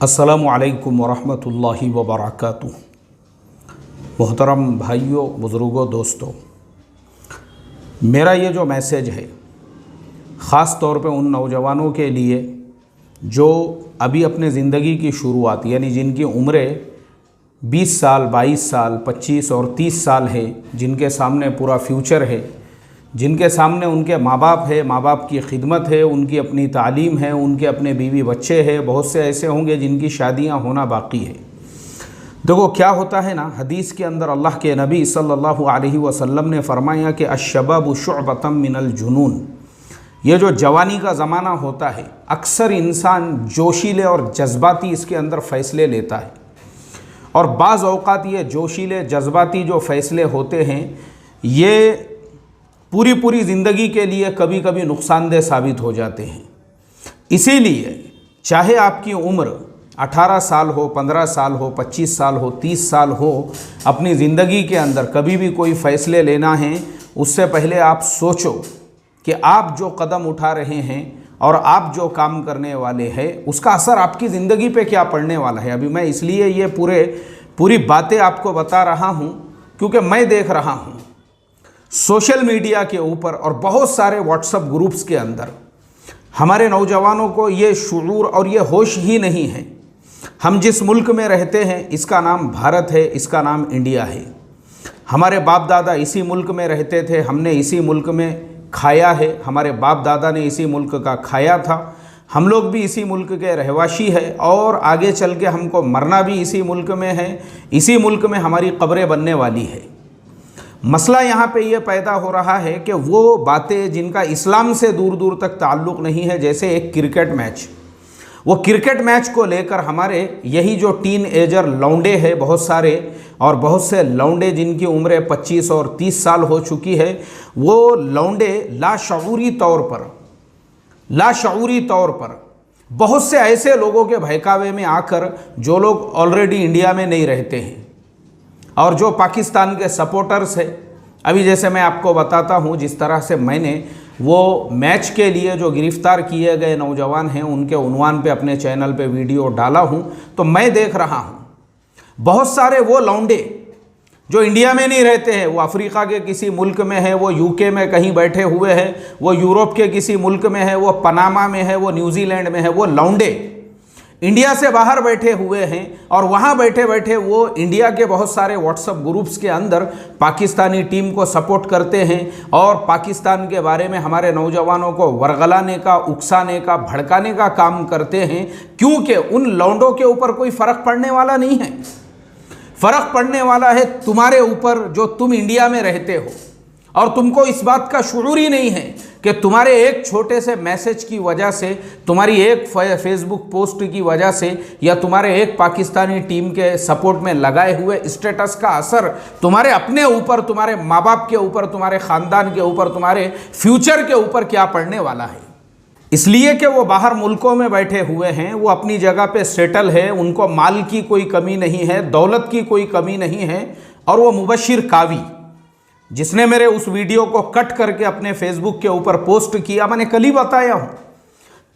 अस्सलामु अलैकुम वरहमतुल्लाहि वबरकातुहू। मोहतरम भाइयों, बुज़ुर्गों, दोस्तों, मेरा ये जो मैसेज है ख़ास तौर पे उन नौजवानों के लिए जो अभी अपने ज़िंदगी की शुरुआत यानी जिनकी उम्रें 20 साल, 22 साल, 25 और 30 साल है, जिनके सामने पूरा फ्यूचर है, जिनके सामने उनके माँ बाप है, माँ बाप की खिदमत है, उनकी अपनी तालीम है, उनके अपने बीवी बच्चे हैं, बहुत से ऐसे होंगे जिनकी शादियाँ होना बाकी है। देखो क्या होता है ना, हदीस के अंदर अल्लाह के नबी सल्लल्लाहु अलैहि वसल्लम ने फरमाया कि अश्शबाबु शुअबतम मिनल जुनून। ये जो जवानी का ज़माना होता है, अक्सर इंसान जोशीले और जज्बाती इसके अंदर फ़ैसले लेता है, और बाज़ औक़ात ये जोशीले जज्बाती जो फ़ैसले होते हैं ये पूरी ज़िंदगी के लिए कभी कभी नुकसानदेह साबित हो जाते हैं। इसीलिए चाहे आपकी उम्र 18 साल हो, 15 साल हो, 25 साल हो, 30 साल हो, अपनी ज़िंदगी के अंदर कभी भी कोई फ़ैसले लेना है उससे पहले आप सोचो कि आप जो कदम उठा रहे हैं और आप जो काम करने वाले हैं उसका असर आपकी ज़िंदगी पे क्या पड़ने वाला है। अभी मैं इसलिए ये पूरी बातें आपको बता रहा हूँ क्योंकि मैं देख रहा हूँ सोशल मीडिया के ऊपर और बहुत सारे व्हाट्सएप ग्रुप्स के अंदर हमारे नौजवानों को ये शुऊर और ये होश ही नहीं है। हम जिस मुल्क में रहते हैं इसका नाम भारत है, इसका नाम इंडिया है। हमारे बाप दादा इसी मुल्क में रहते थे, हमने इसी मुल्क में खाया है, हमारे बाप दादा ने इसी मुल्क का खाया था, हम लोग भी इसी मुल्क के रहवासी है और आगे चल के हमको मरना भी इसी मुल्क में है, इसी मुल्क में हमारी कब्रें बनने वाली है। मसला यहाँ पे ये पैदा हो रहा है कि वो बातें जिनका इस्लाम से दूर दूर तक ताल्लुक़ नहीं है, जैसे एक क्रिकेट मैच, वो क्रिकेट मैच को लेकर हमारे यही जो टीन एजर लौंडे हैं बहुत सारे, और बहुत से लौंडे जिनकी उम्रें 25 और 30 साल हो चुकी है, वो लौंडे लाशऊरी तौर पर बहुत से ऐसे लोगों के बहकावे में आकर, जो लोग ऑलरेडी इंडिया में नहीं रहते हैं और जो पाकिस्तान के सपोर्टर्स है, अभी जैसे मैं आपको बताता हूँ जिस तरह से मैंने वो मैच के लिए जो गिरफ़्तार किए गए नौजवान हैं उनके उन्वान पे अपने चैनल पे वीडियो डाला हूँ, तो मैं देख रहा हूँ बहुत सारे वो लौंडे जो इंडिया में नहीं रहते हैं, वो अफ्रीका के किसी मुल्क में है, वो यूके में कहीं बैठे हुए हैं, वो यूरोप के किसी मुल्क में है, वो पनामा में है, वो न्यूजीलैंड में है, वो लौंडे इंडिया से बाहर बैठे हुए हैं और वहाँ बैठे बैठे वो इंडिया के बहुत सारे व्हाट्सएप ग्रुप्स के अंदर पाकिस्तानी टीम को सपोर्ट करते हैं और पाकिस्तान के बारे में हमारे नौजवानों को वरगलाने का, उकसाने का, भड़काने का काम करते हैं, क्योंकि उन लौंडों के ऊपर कोई फ़र्क पड़ने वाला नहीं है। फ़र्क पड़ने वाला है तुम्हारे ऊपर जो तुम इंडिया में रहते हो, और तुमको इस बात का शुऊर ही नहीं है कि तुम्हारे एक छोटे से मैसेज की वजह से, तुम्हारी एक फेसबुक पोस्ट की वजह से, या तुम्हारे एक पाकिस्तानी टीम के सपोर्ट में लगाए हुए स्टेटस का असर तुम्हारे अपने ऊपर, तुम्हारे माँ बाप के ऊपर, तुम्हारे ख़ानदान के ऊपर, तुम्हारे फ्यूचर के ऊपर क्या पड़ने वाला है। इसलिए कि वो बाहर मुल्कों में बैठे हुए हैं, वो अपनी जगह पे सेटल है, उनको माल की कोई कमी नहीं है, दौलत की कोई कमी नहीं है, और वो मुबशिर कावी जिसने मेरे उस वीडियो को कट करके अपने फेसबुक के ऊपर पोस्ट किया, मैंने कल ही बताया हूँ,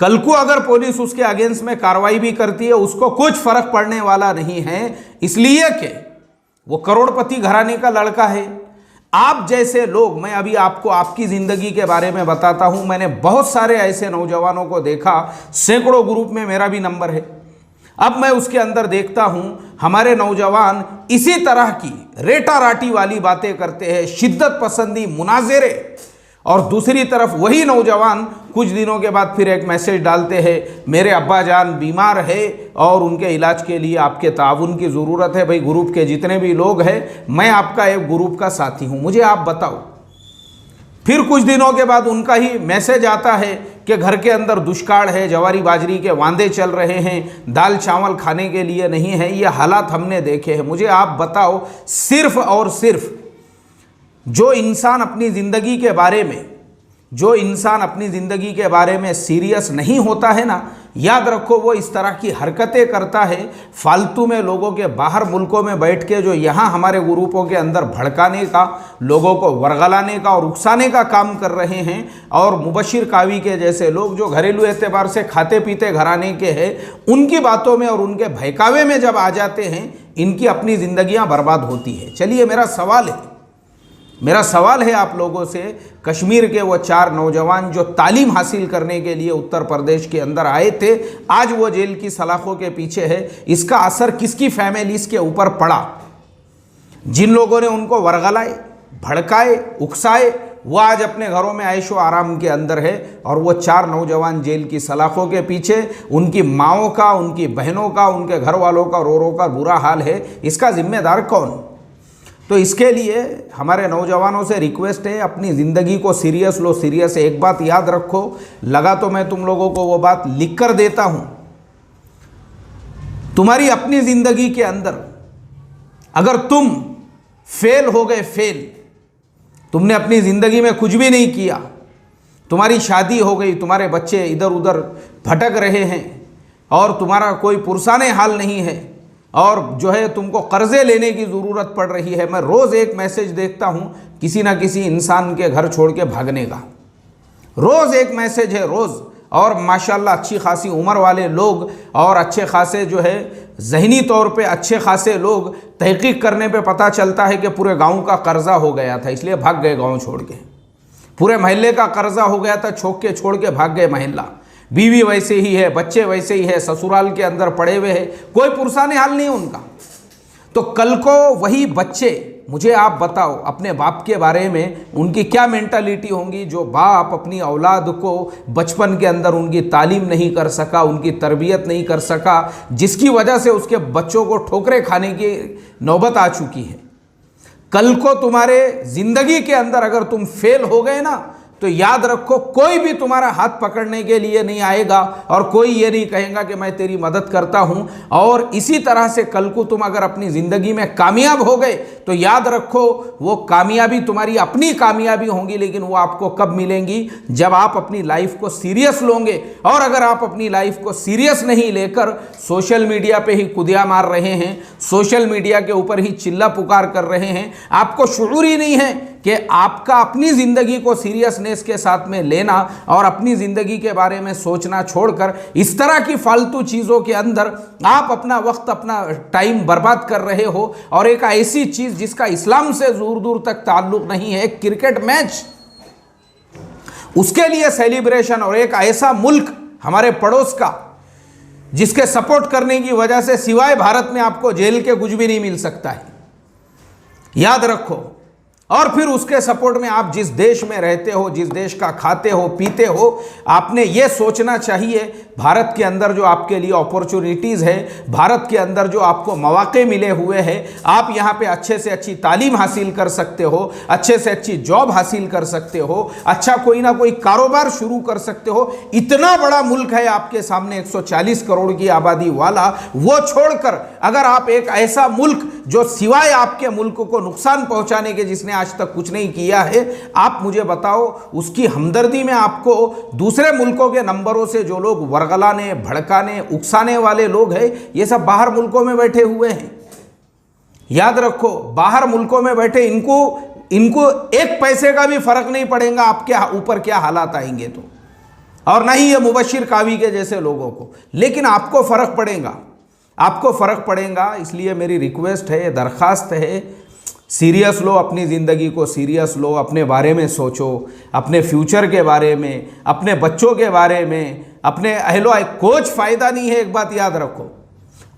कल को अगर पुलिस उसके अगेंस्ट में कार्रवाई भी करती है उसको कुछ फर्क पड़ने वाला नहीं है, इसलिए कि वो करोड़पति घराने का लड़का है। आप जैसे लोग, मैं अभी आपको आपकी ज़िंदगी के बारे में बताता हूँ, मैंने बहुत सारे ऐसे नौजवानों को देखा, सैकड़ों ग्रुप में मेरा भी नंबर है। अब मैं उसके अंदर देखता हूं हमारे नौजवान इसी तरह की रेटाराटी वाली बातें करते हैं, शिद्दत पसंदी, मुनाज़रे, और दूसरी तरफ वही नौजवान कुछ दिनों के बाद फिर एक मैसेज डालते हैं, मेरे अब्बा जान बीमार है और उनके इलाज के लिए आपके ताउन की ज़रूरत है। भाई ग्रुप के जितने भी लोग हैं, मैं आपका एक ग्रुप का साथी हूँ, मुझे आप बताओ। फिर कुछ दिनों के बाद उनका ही मैसेज आता है कि घर के अंदर दुष्काल है, जवारी बाजरी के वांदे चल रहे हैं, दाल चावल खाने के लिए नहीं है, ये हालात हमने देखे हैं। मुझे आप बताओ, सिर्फ और सिर्फ जो इंसान अपनी ज़िंदगी के बारे में सीरियस नहीं होता है ना, याद रखो वो इस तरह की हरकतें करता है फालतू में लोगों के बाहर मुल्कों में बैठ के, जो यहाँ हमारे ग्रुपों के अंदर भड़काने का, लोगों को वर्गलाने का और उकसाने का काम कर रहे हैं। और मुबशिर कावी के जैसे लोग जो घरेलू एतबार से खाते पीते घराने के हैं, उनकी बातों में और उनके बहकावे में जब आ जाते हैं, इनकी अपनी ज़िंदगियाँ बर्बाद होती है। चलिए मेरा सवाल है आप लोगों से, कश्मीर के वो 4 नौजवान जो तालीम हासिल करने के लिए उत्तर प्रदेश के अंदर आए थे, आज वो जेल की सलाखों के पीछे है। इसका असर किसकी फैमिलीज़ के ऊपर पड़ा? जिन लोगों ने उनको वर्गलाए, भड़काए, उकसाए, वो आज अपने घरों में ऐशो आराम के अंदर है। और वो 4 नौजवान जेल की सलाखों के पीछे, उनकी माँओं का, उनकी बहनों का, उनके घर वालों का रो का बुरा हाल है। इसका जिम्मेदार कौन? तो इसके लिए हमारे नौजवानों से रिक्वेस्ट है, अपनी ज़िंदगी को सीरियस लो, सीरियस है। एक बात याद रखो, लगा तो मैं तुम लोगों को वो बात लिख कर देता हूँ, तुम्हारी अपनी ज़िंदगी के अंदर अगर तुम फेल हो गए, तुमने अपनी ज़िंदगी में कुछ भी नहीं किया, तुम्हारी शादी हो गई, तुम्हारे बच्चे इधर उधर भटक रहे हैं और तुम्हारा कोई पुरसाने हाल नहीं है और जो है तुमको कर्ज़े लेने की ज़रूरत पड़ रही है। मैं रोज़ एक मैसेज देखता हूँ किसी ना किसी इंसान के घर छोड़ के भागने का, रोज़ एक मैसेज है, रोज़। और माशाल्लाह अच्छी खासी उम्र वाले लोग और अच्छे खासे जो है ज़हनी तौर पे अच्छे खासे लोग, तहकीक करने पे पता चलता है कि पूरे गांव का कर्ज़ा हो गया था, इसलिए भाग गए गांव छोड़ के। पूरे महल्ले का कर्ज़ा हो गया था, छोड़ के भाग गए महल्ला। बीवी वैसे ही है, बच्चे वैसे ही है, ससुराल के अंदर पड़े हुए हैं, कोई पुरसाने हाल नहीं उनका। तो कल को वही बच्चे, मुझे आप बताओ अपने बाप के बारे में उनकी क्या मेंटालिटी होंगी, जो बाप अपनी औलाद को बचपन के अंदर उनकी तालीम नहीं कर सका, उनकी तरबियत नहीं कर सका, जिसकी वजह से उसके बच्चों को ठोकरें खाने की नौबत आ चुकी है। कल को तुम्हारे ज़िंदगी के अंदर अगर तुम फेल हो गए ना, तो याद रखो कोई भी तुम्हारा हाथ पकड़ने के लिए नहीं आएगा और कोई ये नहीं कहेगा कि मैं तेरी मदद करता हूं। और इसी तरह से कल को तुम अगर अपनी ज़िंदगी में कामयाब हो गए, तो याद रखो वो कामयाबी तुम्हारी अपनी कामयाबी होंगी, लेकिन वो आपको कब मिलेंगी? जब आप अपनी लाइफ को सीरियस लोगे। और अगर आप अपनी लाइफ को सीरियस नहीं लेकर सोशल मीडिया पे ही कुदिया मार रहे हैं, सोशल मीडिया के ऊपर ही चिल्ला पुकार कर रहे हैं, आपको शुऊर ही नहीं है कि आपका अपनी ज़िंदगी को सीरियसनेस के साथ में लेना और अपनी ज़िंदगी के बारे में सोचना छोड़कर इस तरह की फालतू चीज़ों के अंदर आप अपना वक्त, अपना टाइम बर्बाद कर रहे हो। और एक ऐसी चीज़ जिसका इस्लाम से दूर दूर तक ताल्लुक़ नहीं है, क्रिकेट मैच, उसके लिए सेलिब्रेशन, और एक ऐसा मुल्क हमारे पड़ोस का जिसके सपोर्ट करने की वजह से सिवाय भारत में आपको जेल के कुछ भी नहीं मिल सकता है, याद रखो। और फिर उसके सपोर्ट में आप जिस देश में रहते हो, जिस देश का खाते हो पीते हो, आपने ये सोचना चाहिए भारत के अंदर जो आपके लिए अपॉर्चुनिटीज़ है, भारत के अंदर जो आपको मौके मिले हुए हैं, आप यहाँ पे अच्छे से अच्छी तालीम हासिल कर सकते हो, अच्छे से अच्छी जॉब हासिल कर सकते हो, अच्छा कोई ना कोई कारोबार शुरू कर सकते हो। इतना बड़ा मुल्क है आपके सामने, 140 करोड़ की आबादी वाला, वो छोड़कर अगर आप एक ऐसा मुल्क जो सिवाय आपके मुल्क को नुकसान पहुँचाने के, जिसने आज तक कुछ नहीं किया है, आप मुझे बताओ उसकी हमदर्दी में आपको दूसरे मुल्कों के नंबरों से जो लोग वर्गलाने, भड़काने, उकसाने वाले लोग हैं, ये सब बाहर मुल्कों में बैठे हुए हैं। याद रखो बाहर मुल्कों में बैठे इनको एक पैसे का भी फर्क नहीं पड़ेगा आपके ऊपर क्या हालात आएंगे तो, और ना ही ये मुबशिर कावी के जैसे लोगों को, लेकिन आपको फर्क पड़ेगा, आपको फर्क पड़ेगा। इसलिए मेरी रिक्वेस्ट है, दरख्वास्त है, सीरियस लो, अपनी ज़िंदगी को सीरियस लो, अपने बारे में सोचो, अपने फ्यूचर के बारे में, अपने बच्चों के बारे में, अपने अहलो कुछ फ़ायदा नहीं है। एक बात याद रखो,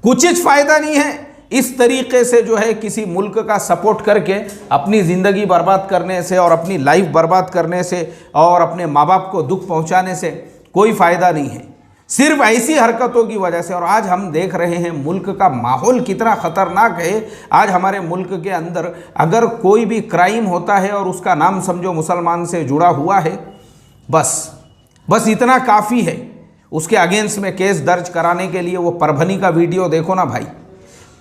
कुछ फ़ायदा नहीं है इस तरीके से जो है किसी मुल्क का सपोर्ट करके अपनी ज़िंदगी बर्बाद करने से और अपनी लाइफ बर्बाद करने से और अपने माँ बाप को दुख पहुँचाने से कोई फ़ायदा नहीं है, सिर्फ ऐसी हरकतों की वजह से। और आज हम देख रहे हैं मुल्क का माहौल कितना ख़तरनाक है। आज हमारे मुल्क के अंदर अगर कोई भी क्राइम होता है और उसका नाम समझो मुसलमान से जुड़ा हुआ है, बस इतना काफ़ी है उसके अगेंस्ट में केस दर्ज कराने के लिए। वो परभनी का वीडियो देखो ना भाई,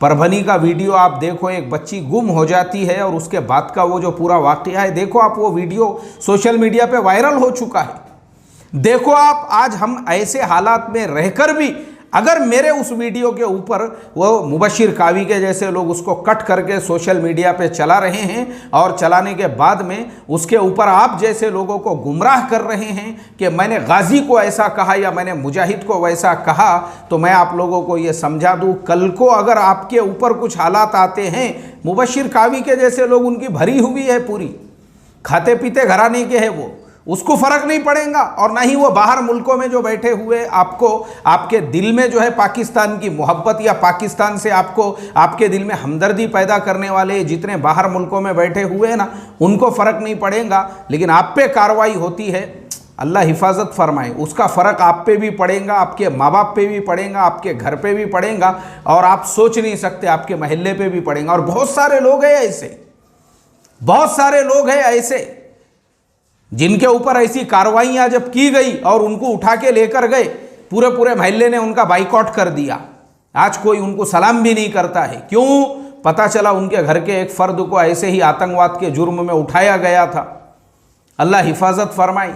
परभनी का वीडियो आप देखो, एक बच्ची गुम हो जाती है और उसके बाद का वो जो पूरा वाक़या है, देखो आप वो वीडियो सोशल मीडिया पे वायरल हो चुका है। देखो आप, आज हम ऐसे हालात में रहकर भी अगर मेरे उस वीडियो के ऊपर वो मुबशिर कावी के जैसे लोग उसको कट करके सोशल मीडिया पे चला रहे हैं और चलाने के बाद में उसके ऊपर आप जैसे लोगों को गुमराह कर रहे हैं कि मैंने गाजी को ऐसा कहा या मैंने मुजाहिद को वैसा कहा, तो मैं आप लोगों को ये समझा दूँ, कल को अगर आपके ऊपर कुछ हालात आते हैं, मुबशिर कावी के जैसे लोग, उनकी भरी हुई है पूरी, खाते पीते घराने के हैं वो, उसको फर्क नहीं पड़ेगा। और ना ही वो बाहर मुल्कों में जो बैठे हुए आपको, आपके दिल में जो है पाकिस्तान की मोहब्बत या पाकिस्तान से आपको, आपके दिल में हमदर्दी पैदा करने वाले जितने बाहर मुल्कों में बैठे हुए हैं ना, उनको फ़र्क नहीं पड़ेगा। लेकिन आप पे कार्रवाई होती है, अल्लाह हिफाजत फरमाए, उसका फ़र्क आप पे भी पड़ेगा, आपके माँ बाप पे भी पड़ेगा, आपके घर पे भी पड़ेगा, और आप सोच नहीं सकते आपके महल्ले पे भी पड़ेगा। और बहुत सारे लोग हैं ऐसे, बहुत सारे लोग हैं ऐसे जिनके ऊपर ऐसी कार्रवाइयाँ जब की गई और उनको उठा के लेकर गए, पूरे पूरे महल्ले ने उनका बाइकआउट कर दिया। आज कोई उनको सलाम भी नहीं करता है। क्यों? पता चला उनके घर के एक फ़र्द को ऐसे ही आतंकवाद के जुर्म में उठाया गया था। अल्लाह हिफाजत फरमाई।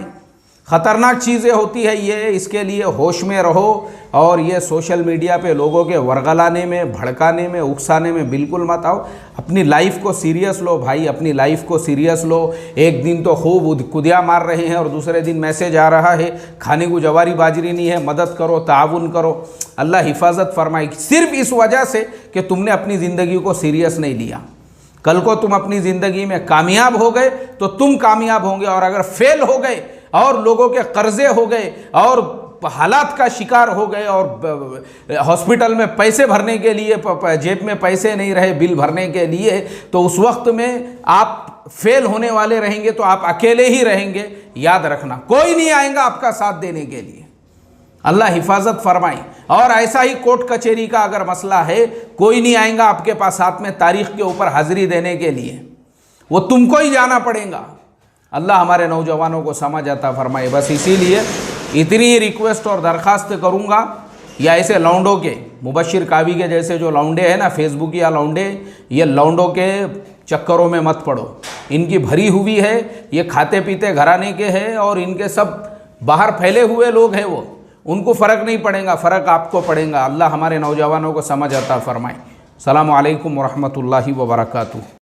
ख़तरनाक चीज़ें होती है ये, इसके लिए होश में रहो। और ये सोशल मीडिया पे लोगों के वर्गलाने में, भड़काने में, उकसाने में बिल्कुल मत आओ। अपनी लाइफ को सीरियस लो भाई, अपनी लाइफ को सीरियस लो। एक दिन तो खूब कुदिया मार रहे हैं और दूसरे दिन मैसेज आ रहा है खाने को जवारी बाजरी नहीं है, मदद करो, ताउन करो। अल्लाह हिफाजत फरमाए, सिर्फ इस वजह से कि तुमने अपनी ज़िंदगी को सीरियस नहीं लिया। कल को तुम अपनी ज़िंदगी में कामयाब हो गए तो तुम कामयाब होंगे, और अगर फेल हो गए और लोगों के कर्जे हो गए और हालात का शिकार हो गए और हॉस्पिटल में पैसे भरने के लिए जेब में पैसे नहीं रहे बिल भरने के लिए, तो उस वक्त में आप फेल होने वाले रहेंगे, तो आप अकेले ही रहेंगे। याद रखना, कोई नहीं आएगा आपका साथ देने के लिए। अल्लाह हिफाजत फरमाए। और ऐसा ही कोर्ट कचहरी का अगर मसला है, कोई नहीं आएगा आपके पास साथ में तारीख के ऊपर हाजिरी देने के लिए, वो तुमको ही जाना पड़ेगा। अल्लाह हमारे नौजवानों को समझ आता फरमाए। बस इसीलिए इतनी रिक्वेस्ट और दरख्वास्त करूँगा, या ऐसे लौंडों के, मुबशिर कावी के जैसे जो लौंडे हैं ना, फेसबुक या लौंडे, ये लौंडों के चक्करों में मत पड़ो। इनकी भरी हुई है, ये खाते पीते घराने के हैं और इनके सब बाहर फैले हुए लोग हैं, वो उनको फ़र्क नहीं पड़ेगा, फ़र्क आपको पड़ेगा। अल्लाह हमारे नौजवानों को समझ आता फरमाए। अस्सलामु अलैकुम वरहमतुल्लाहि वबरकातुहू।